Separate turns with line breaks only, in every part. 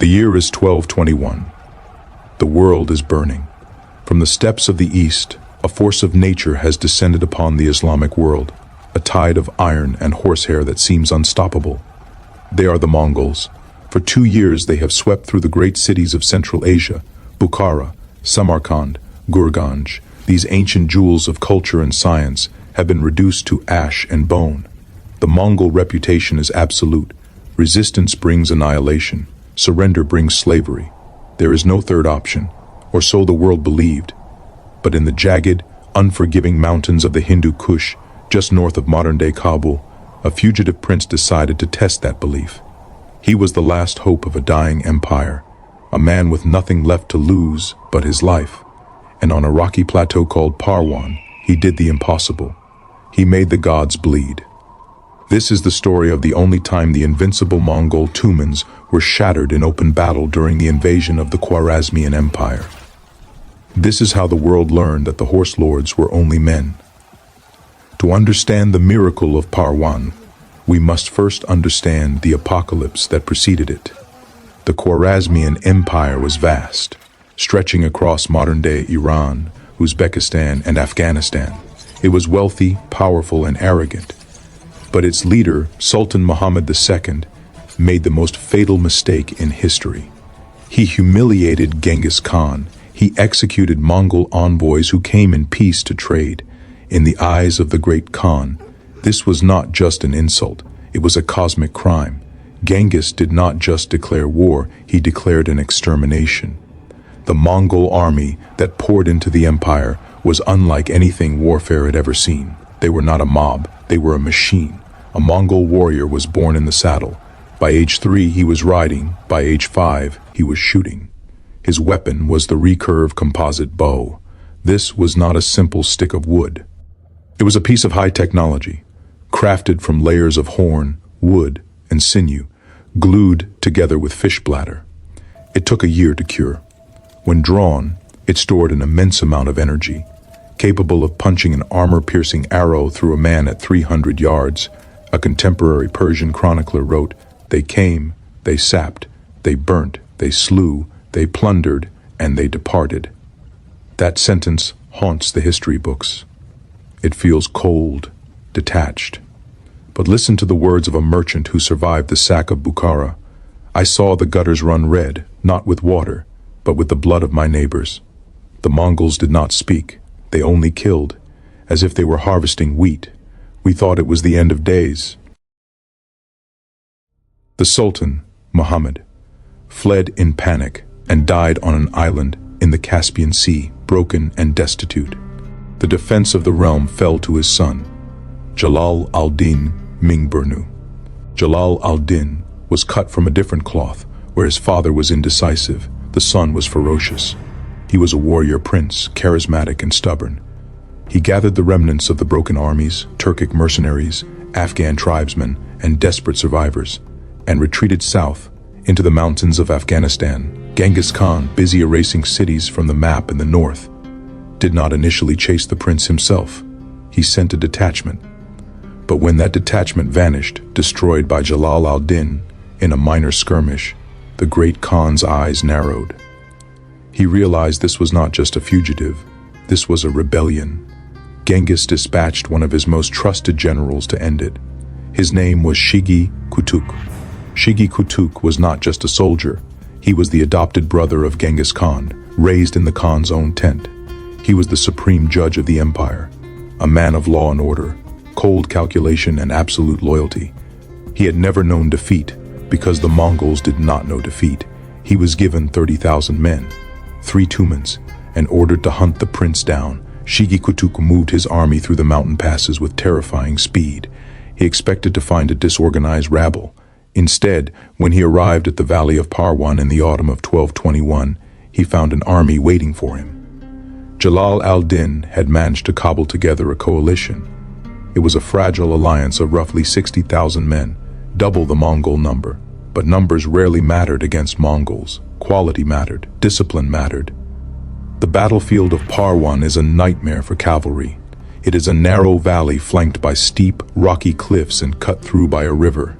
The year is 1221. The world is burning. From the steppes of the east, a force of nature has descended upon the Islamic world, a tide of iron and horsehair that seems unstoppable. They are the Mongols. For 2 years they have swept through the great cities of Central Asia, Bukhara, Samarkand, Gurganj. These ancient jewels of culture and science have been reduced to ash and bone. The Mongol reputation is absolute. Resistance brings annihilation. Surrender brings slavery. There is no third option, or so the world believed. But in the jagged, unforgiving mountains of the Hindu Kush, just north of modern-day Kabul, a fugitive prince decided to test that belief. He was the last hope of a dying empire, a man with nothing left to lose but his life. And on a rocky plateau called Parwan, he did the impossible. He made the gods bleed. This is the story of the only time the invincible Mongol Tumans were shattered in open battle during the invasion of the Khwarazmian Empire. This is how the world learned that the horse lords were only men. To understand the miracle of Parwan, we must first understand the apocalypse that preceded it. The Khwarazmian Empire was vast, stretching across modern-day Iran, Uzbekistan, and Afghanistan. It was wealthy, powerful, and arrogant. But its leader, Sultan Muhammad II, made the most fatal mistake in history. He humiliated Genghis Khan. He executed Mongol envoys who came in peace to trade. In the eyes of the great Khan, this was not just an insult, it was a cosmic crime. Genghis did not just declare war, he declared an extermination. The Mongol army that poured into the empire was unlike anything warfare had ever seen. They were not a mob, they were a machine. A Mongol warrior was born in the saddle. By age 3 he was riding, by age 5 he was shooting. His weapon was the recurve composite bow. This was not a simple stick of wood. It was a piece of high technology, crafted from layers of horn, wood, and sinew, glued together with fish bladder. It took a year to cure. When drawn, it stored an immense amount of energy, capable of punching an armor-piercing arrow through a man at 300 yards. A contemporary Persian chronicler wrote, "They came, they sapped, they burnt, they slew, they plundered, and they departed." That sentence haunts the history books. It feels cold, detached. But listen to the words of a merchant who survived the sack of Bukhara. "I saw the gutters run red, not with water, but with the blood of my neighbors." The Mongols did not speak. They only killed, as if they were harvesting wheat. We thought it was the end of days. The Sultan, Muhammad, fled in panic and died on an island in the Caspian Sea, broken and destitute. The defense of the realm fell to his son, Jalal al-Din Mingburnu. Jalal al-Din was cut from a different cloth. Where his father was indecisive, the son was ferocious. He was a warrior prince, charismatic and stubborn. He gathered the remnants of the broken armies, Turkic mercenaries, Afghan tribesmen, and desperate survivors, and retreated south into the mountains of Afghanistan. Genghis Khan, busy erasing cities from the map in the north, did not initially chase the prince himself. He sent a detachment. But when that detachment vanished, destroyed by Jalal al-Din in a minor skirmish, the great Khan's eyes narrowed. He realized this was not just a fugitive, this was a rebellion. Genghis dispatched one of his most trusted generals to end it. His name was Shigi Kutuk. Shigi Kutuk was not just a soldier, he was the adopted brother of Genghis Khan, raised in the Khan's own tent. He was the supreme judge of the empire, a man of law and order, cold calculation and absolute loyalty. He had never known defeat, because the Mongols did not know defeat. He was given 30,000 men, 3 Tumans, and ordered to hunt the prince down. Shigi Kutuk moved his army through the mountain passes with terrifying speed. He expected to find a disorganized rabble. Instead, when he arrived at the valley of Parwan in the autumn of 1221, he found an army waiting for him. Jalal al-Din had managed to cobble together a coalition. It was a fragile alliance of roughly 60,000 men, double the Mongol number. But numbers rarely mattered against Mongols. Quality mattered, discipline mattered. The battlefield of Parwan is a nightmare for cavalry. It is a narrow valley flanked by steep, rocky cliffs and cut through by a river.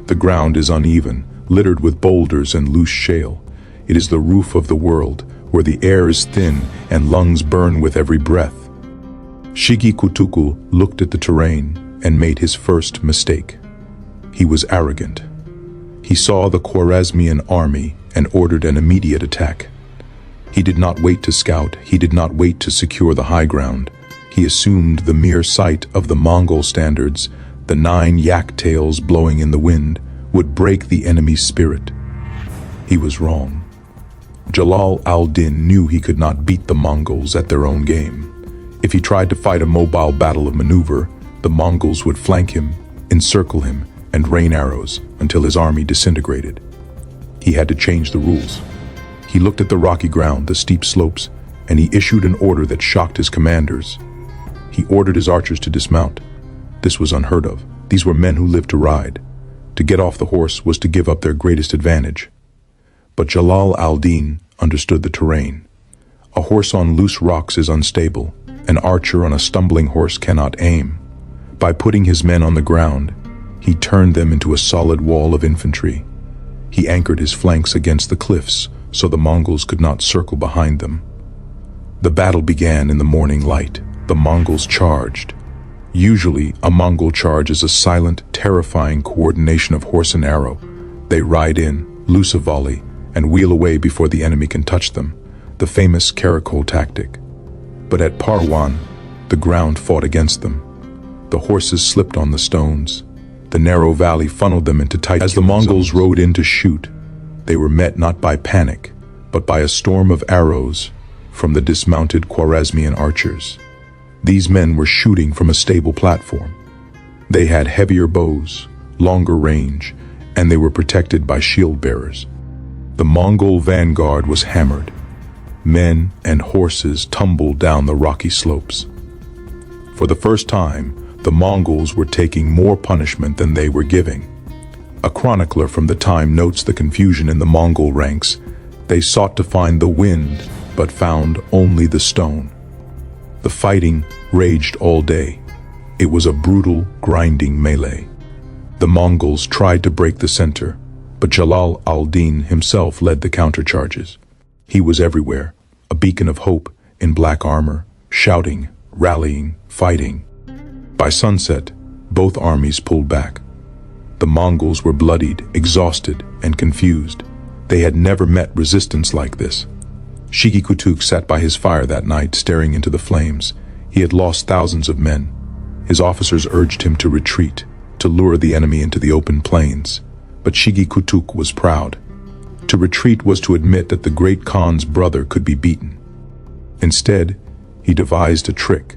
The ground is uneven, littered with boulders and loose shale. It is the roof of the world, where the air is thin and lungs burn with every breath. Shigi Kutuku looked at the terrain and made his first mistake. He was arrogant. He saw the Khwarazmian army and ordered an immediate attack. He did not wait to scout, he did not wait to secure the high ground. He assumed the mere sight of the Mongol standards, the 9 yak tails blowing in the wind, would break the enemy's spirit. He was wrong. Jalal al-Din knew he could not beat the Mongols at their own game. If he tried to fight a mobile battle of maneuver, the Mongols would flank him, encircle him, and rain arrows until his army disintegrated. He had to change the rules. He looked at the rocky ground, the steep slopes, and he issued an order that shocked his commanders. He ordered his archers to dismount. This was unheard of. These were men who lived to ride. To get off the horse was to give up their greatest advantage. But Jalal al-Din understood the terrain. A horse on loose rocks is unstable. An archer on a stumbling horse cannot aim. By putting his men on the ground, he turned them into a solid wall of infantry. He anchored his flanks against the cliffs so the Mongols could not circle behind them. The battle began in the morning light. The Mongols charged. Usually, a Mongol charge is a silent, terrifying coordination of horse and arrow. They ride in, loose a volley, and wheel away before the enemy can touch them, the famous caracole tactic. But at Parwan, the ground fought against them. The horses slipped on the stones. The narrow valley funneled them into tight. As the Mongols rode in to shoot, they were met not by panic, but by a storm of arrows from the dismounted Khwarazmian archers. These men were shooting from a stable platform. They had heavier bows, longer range, and they were protected by shield bearers. The Mongol vanguard was hammered. Men and horses tumbled down the rocky slopes. For the first time, the Mongols were taking more punishment than they were giving. A chronicler from the time notes the confusion in the Mongol ranks. They sought to find the wind, but found only the stone. The fighting raged all day. It was a brutal, grinding melee. The Mongols tried to break the center, but Jalal al-Din himself led the countercharges. He was everywhere, a beacon of hope in black armor, shouting, rallying, fighting. By sunset, both armies pulled back. The Mongols were bloodied, exhausted, and confused. They had never met resistance like this. Shigi Kutuk sat by his fire that night, staring into the flames. He had lost thousands of men. His officers urged him to retreat, to lure the enemy into the open plains. But Shigi Kutuk was proud. To retreat was to admit that the great Khan's brother could be beaten. Instead, he devised a trick.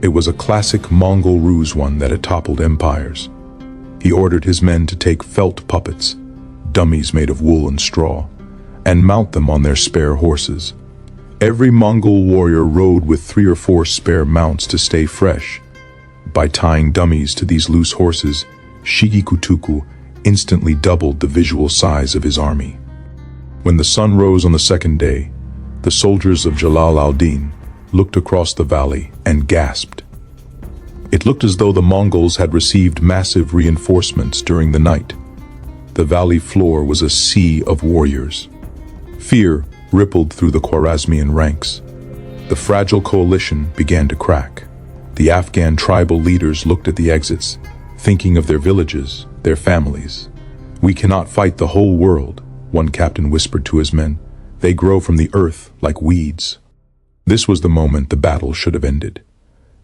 It was a classic Mongol ruse, one that had toppled empires. He ordered his men to take felt puppets, dummies made of wool and straw, and mount them on their spare horses. Every Mongol warrior rode with 3 or 4 spare mounts to stay fresh. By tying dummies to these loose horses, Shigi Kutuku instantly doubled the visual size of his army. When the sun rose on the second day, the soldiers of Jalal al-Din looked across the valley and gasped. It looked as though the Mongols had received massive reinforcements during the night. The valley floor was a sea of warriors. Fear rippled through the Khwarazmian ranks. The fragile coalition began to crack. The Afghan tribal leaders looked at the exits, thinking of their villages, their families. "We cannot fight the whole world," one captain whispered to his men. "They grow from the earth like weeds." This was the moment the battle should have ended.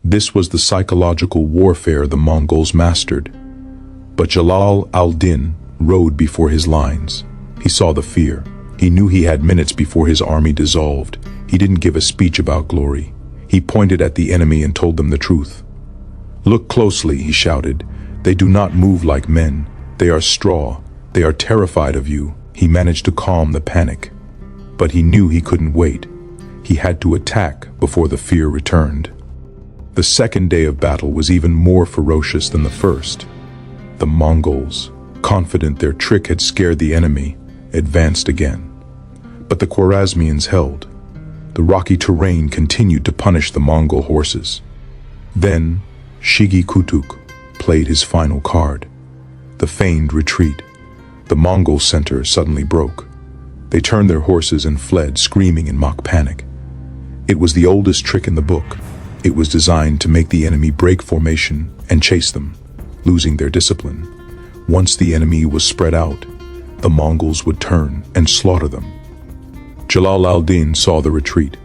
This was the psychological warfare the Mongols mastered. But Jalal al-Din rode before his lines. He saw the fear. He knew he had minutes before his army dissolved. He didn't give a speech about glory. He pointed at the enemy and told them the truth. "Look closely," he shouted. "They do not move like men. They are straw. They are terrified of you." He managed to calm the panic. But he knew he couldn't wait. He had to attack before the fear returned. The second day of battle was even more ferocious than the first. The Mongols, confident their trick had scared the enemy, advanced again. But the Khwarazmians held. The rocky terrain continued to punish the Mongol horses. Then, Shigi Kutuk played his final card, the feigned retreat. The Mongol center suddenly broke. They turned their horses and fled, screaming in mock panic. It was the oldest trick in the book. It was designed to make the enemy break formation and chase them, losing their discipline. Once the enemy was spread out, the Mongols would turn and slaughter them. Jalal al-Din saw the retreat.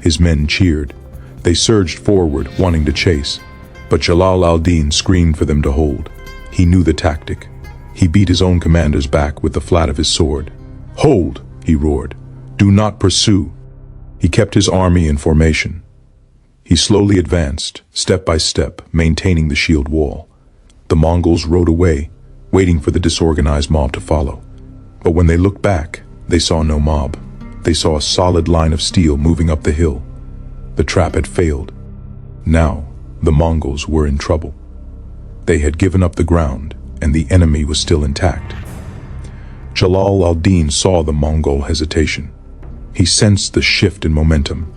His men cheered. They surged forward, wanting to chase, but Jalal al-Din screamed for them to hold. He knew the tactic. He beat his own commanders back with the flat of his sword. "Hold!" he roared. "Do not pursue!" He kept his army in formation. He slowly advanced, step by step, maintaining the shield wall. The Mongols rode away, waiting for the disorganized mob to follow. But when they looked back, they saw no mob. They saw a solid line of steel moving up the hill. The trap had failed. Now, the Mongols were in trouble. They had given up the ground, and the enemy was still intact. Jalal al-Din saw the Mongol hesitation. He sensed the shift in momentum.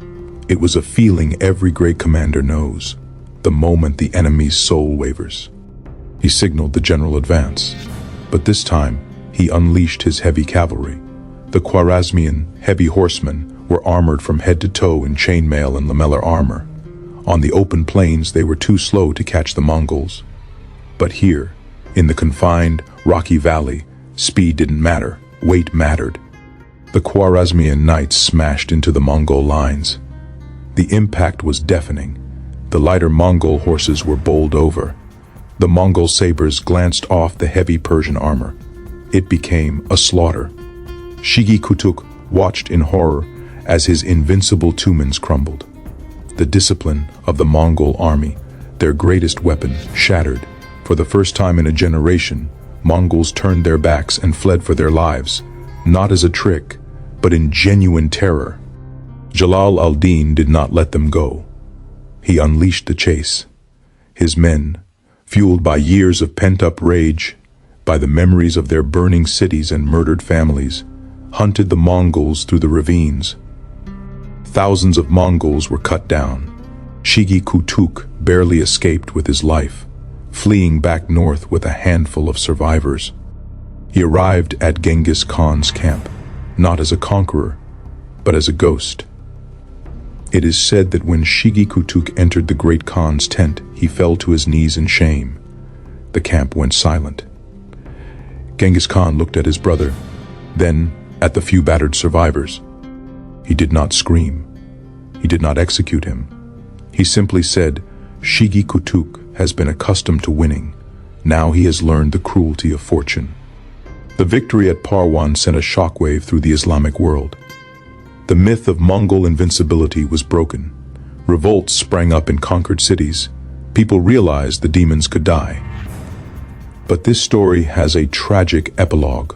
It was a feeling every great commander knows, the moment the enemy's soul wavers. He signaled the general advance, but this time he unleashed his heavy cavalry. The Khwarazmian heavy horsemen were armored from head to toe in chainmail and lamellar armor. On the open plains they were too slow to catch the Mongols. But here, in the confined, rocky valley, speed didn't matter, weight mattered. The Khwarazmian knights smashed into the Mongol lines. The impact was deafening. The lighter Mongol horses were bowled over. The Mongol sabers glanced off the heavy Persian armor. It became a slaughter. Shigi Kutuk watched in horror as his invincible Tumans crumbled. The discipline of the Mongol army, their greatest weapon, shattered. For the first time in a generation, Mongols turned their backs and fled for their lives, not as a trick, but in genuine terror. Jalal al-Din did not let them go. He unleashed the chase. His men, fueled by years of pent-up rage, by the memories of their burning cities and murdered families, hunted the Mongols through the ravines. Thousands of Mongols were cut down. Shigi Kutuk barely escaped with his life, fleeing back north with a handful of survivors. He arrived at Genghis Khan's camp, not as a conqueror, but as a ghost. It is said that when Shigi Kutuk entered the great Khan's tent, he fell to his knees in shame. The camp went silent. Genghis Khan looked at his brother, then at the few battered survivors. He did not scream. He did not execute him. He simply said, "Shigi Kutuk has been accustomed to winning. Now he has learned the cruelty of fortune." The victory at Parwan sent a shockwave through the Islamic world. The myth of Mongol invincibility was broken. Revolts sprang up in conquered cities. People realized the demons could die. But this story has a tragic epilogue.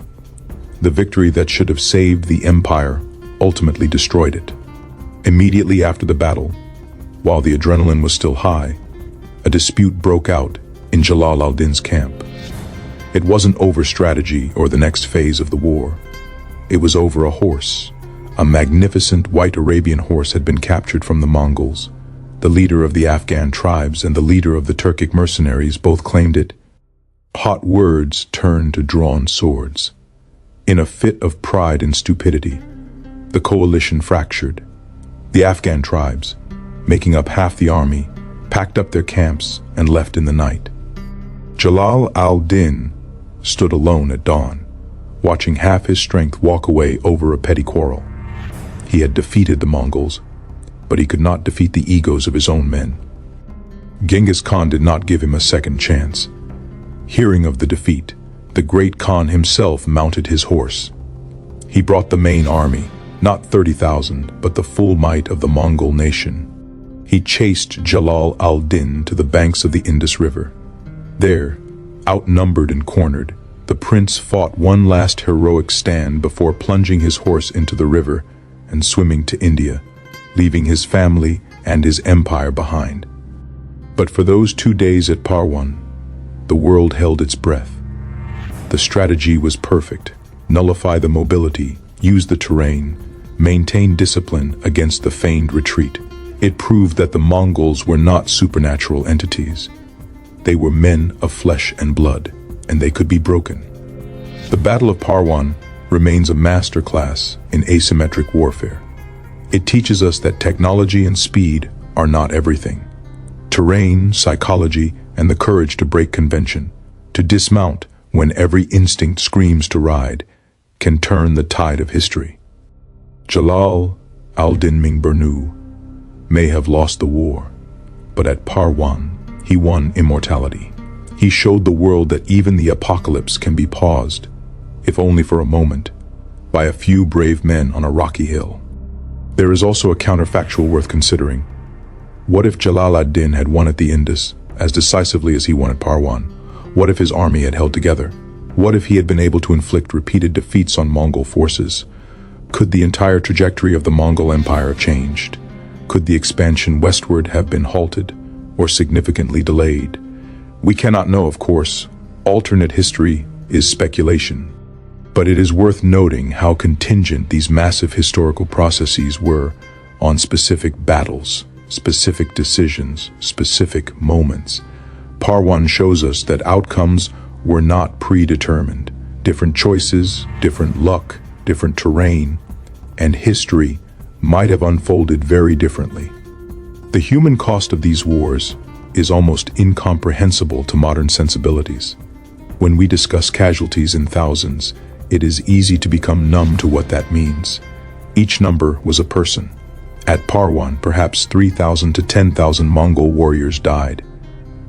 The victory that should have saved the empire ultimately destroyed it. Immediately after the battle, while the adrenaline was still high, a dispute broke out in Jalal al-Din's camp. It wasn't over strategy or the next phase of the war. It was over a horse. A magnificent white Arabian horse had been captured from the Mongols. The leader of the Afghan tribes and the leader of the Turkic mercenaries both claimed it. Hot words turned to drawn swords. In a fit of pride and stupidity, the coalition fractured. The Afghan tribes, making up half the army, packed up their camps and left in the night. Jalal al-Din stood alone at dawn, watching half his strength walk away over a petty quarrel. He had defeated the Mongols, but he could not defeat the egos of his own men. Genghis Khan did not give him a second chance. Hearing of the defeat, the great Khan himself mounted his horse. He brought the main army, not 30,000, but the full might of the Mongol nation. He chased Jalal al-Din to the banks of the Indus River. There, outnumbered and cornered, the prince fought one last heroic stand before plunging his horse into the river and swimming to India, leaving his family and his empire behind. But for those 2 days at Parwan, the world held its breath. The strategy was perfect. Nullify the mobility, use the terrain, maintain discipline against the feigned retreat. It proved that the Mongols were not supernatural entities. They were men of flesh and blood, and they could be broken. The Battle of Parwan remains a masterclass in asymmetric warfare. It teaches us that technology and speed are not everything. Terrain, psychology, and the courage to break convention, to dismount when every instinct screams to ride, can turn the tide of history. Jalal al-Din Mingburnu may have lost the war, but at Parwan, he won immortality. He showed the world that even the apocalypse can be paused, if only for a moment, by a few brave men on a rocky hill. There is also a counterfactual worth considering. What if Jalal ad-Din had won at the Indus as decisively as he won at Parwan? What if his army had held together? What if he had been able to inflict repeated defeats on Mongol forces? Could the entire trajectory of the Mongol Empire have changed? Could the expansion westward have been halted or significantly delayed? We cannot know, of course. Alternate history is speculation. But it is worth noting how contingent these massive historical processes were on specific battles, specific decisions, specific moments. Parwan shows us that outcomes were not predetermined. Different choices, different luck, different terrain, and history might have unfolded very differently. The human cost of these wars is almost incomprehensible to modern sensibilities. When we discuss casualties in thousands, it is easy to become numb to what that means. Each number was a person. At Parwan, perhaps 3,000 to 10,000 Mongol warriors died.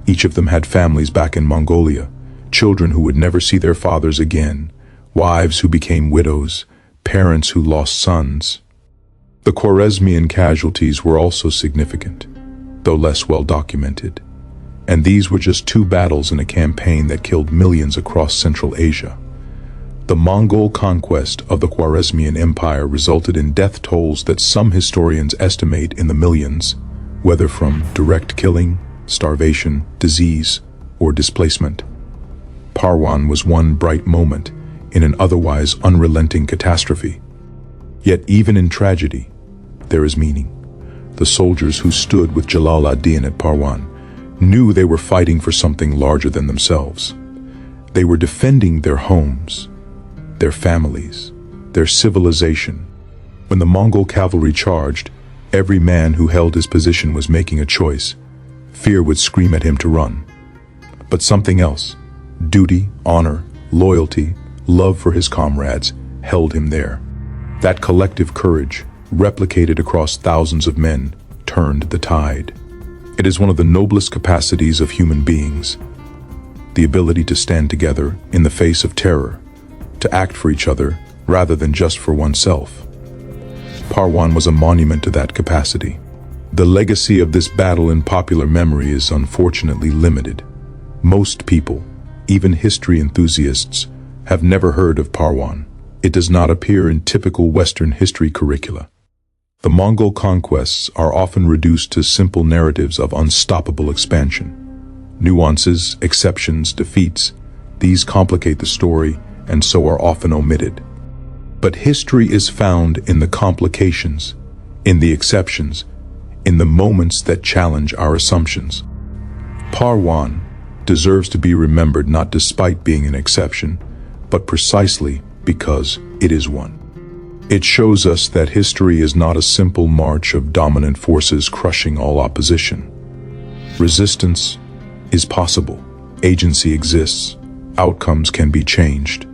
Each of them had families back in Mongolia, children who would never see their fathers again, wives who became widows, parents who lost sons. The Khwarazmian casualties were also significant, though less well documented. And these were just two battles in a campaign that killed millions across Central Asia. The Mongol conquest of the Khwarazmian Empire resulted in death tolls that some historians estimate in the millions, whether from direct killing, starvation, disease, or displacement. Parwan was one bright moment in an otherwise unrelenting catastrophe. Yet even in tragedy, there is meaning. The soldiers who stood with Jalal ad-Din at Parwan knew they were fighting for something larger than themselves. They were defending their homes, their families, their civilization. When the Mongol cavalry charged, every man who held his position was making a choice. Fear would scream at him to run. But something else, duty, honor, loyalty, love for his comrades, held him there. That collective courage, replicated across thousands of men, turned the tide. It is one of the noblest capacities of human beings, the ability to stand together in the face of terror, to act for each other rather than just for oneself. Parwan was a monument to that capacity. The legacy of this battle in popular memory is unfortunately limited. Most people, even history enthusiasts, have never heard of Parwan. It does not appear in typical Western history curricula. The Mongol conquests are often reduced to simple narratives of unstoppable expansion. Nuances, exceptions, defeats, these complicate the story and so are often omitted. But history is found in the complications, in the exceptions, in the moments that challenge our assumptions. Parwan deserves to be remembered not despite being an exception, but precisely because it is one. It shows us that history is not a simple march of dominant forces crushing all opposition. Resistance is possible, agency exists, outcomes can be changed.